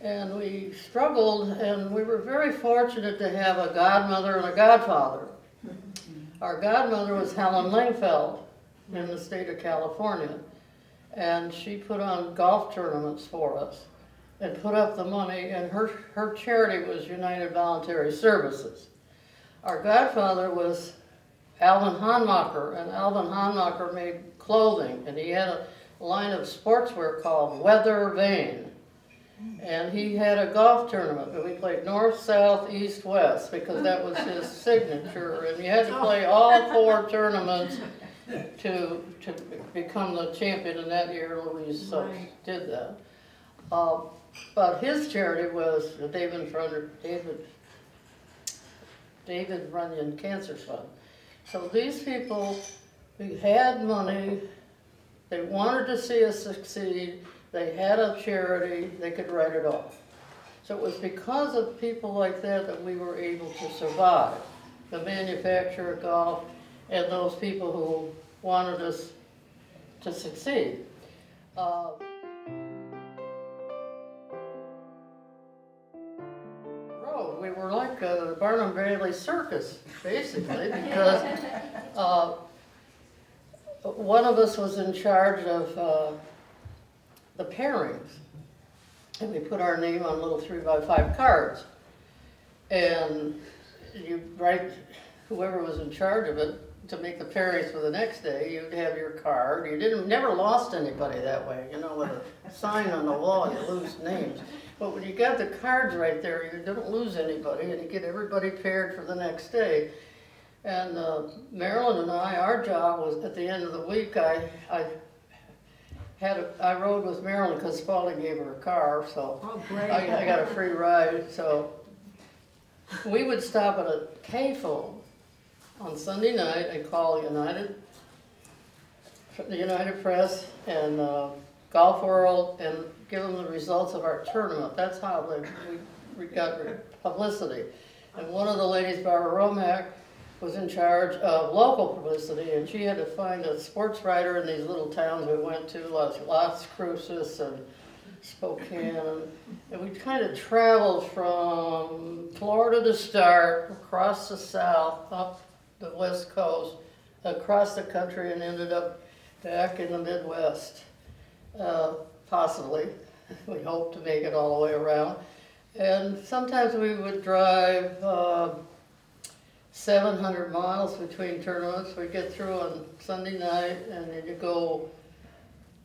And we struggled, and we were very fortunate to have a godmother and a godfather. Our godmother was Helen Lingfeld in the state of California, and she put on golf tournaments for us and put up the money, and her charity was United Voluntary Services. Our godfather was Alvin Hanmacher, and Alvin Hanmacher made clothing, and he had a line of sportswear called Weather Vane. And he had a golf tournament, and we played north, south, east, west, because that was his signature. And you had to play all 4 tournaments to become the champion. In that year, Louise did that. But his charity was the David Runyon Cancer Fund. So these people who had money, they wanted to see us succeed. They had a charity, they could write it off. So it was because of people like that that we were able to survive. The manufacturer of golf and those people who wanted us to succeed. We were like the Barnum Bailey Circus, basically, because one of us was in charge of the pairings, and we put our name on little 3x5 cards, and you write whoever was in charge of it to make the pairings for the next day. You'd have your card. You never lost anybody that way, you know, with a sign on the wall. You lose names, but when you got the cards right there, you don't lose anybody, and you get everybody paired for the next day. And Marilyn and I, our job was at the end of the week. I rode with Marilyn because Spalding gave her a car, so I got a free ride. So we would stop at a payphone on Sunday night and call the United Press and Golf World and give them the results of our tournament. That's how we got publicity. And one of the ladies, Barbara Romack, was in charge of local publicity, and she had to find a sports writer in these little towns we went to, Las Cruces and Spokane, and we kind of traveled from Florida to start, across the south, up the west coast, across the country, and ended up back in the Midwest, possibly. We hope to make it all the way around. And sometimes we would drive 700 miles between tournaments. We'd get through on Sunday night, and then you go,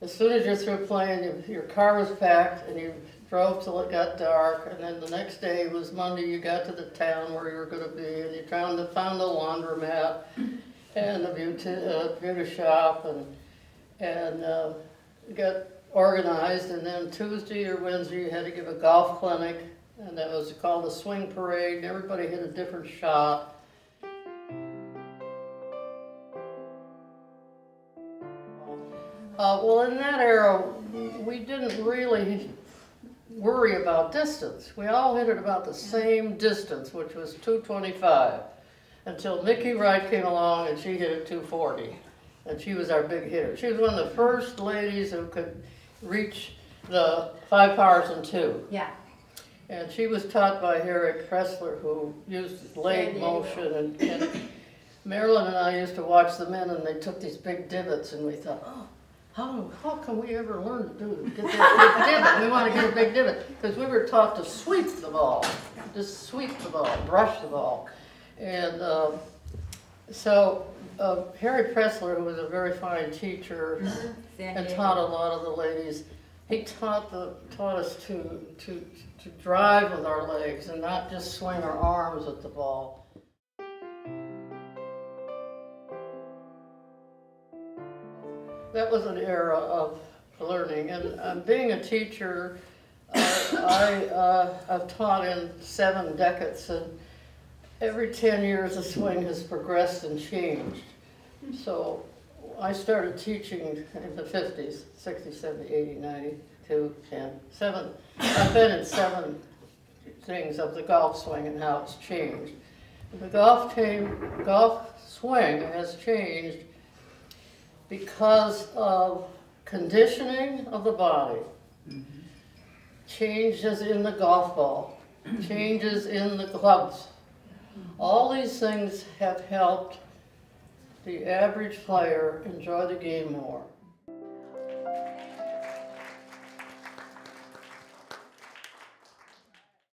as soon as you're through playing, your car was packed, and you drove till it got dark, and then the next day was Monday. You got to the town where you were going to be, and you found the laundromat and the beauty shop, and got organized. And then Tuesday or Wednesday, you had to give a golf clinic, and that was called a swing parade. Everybody hit a different shot. Well, in that era, we didn't really worry about distance. We all hit it about the same distance, which was 225, until Mickey Wright came along and she hit it 240, and she was our big hitter. She was one of the first ladies who could reach the 5 pars and 2. Yeah. And she was taught by Harry Pressler, who used leg motion, and Marilyn and I used to watch the men, and they took these big divots, and we thought, oh, how can we ever learn to get that big divot? We want to get a big divot, because we were taught to sweep the ball, just sweep the ball, brush the ball. And so Harry Pressler, who was a very fine teacher and taught a lot of the ladies, he taught us to drive with our legs and not just swing our arms at the ball. That was an era of learning, and being a teacher, I've taught in 7 decades, and every 10 years the swing has progressed and changed. So I started teaching in the 50s, 60, 70, 80, 92, 10, 7. I've been in 7 things of the golf swing and how it's changed. The golf swing has changed because of conditioning of the body changes in the golf ball, changes in the clubs. All these things have helped the average player enjoy the game more.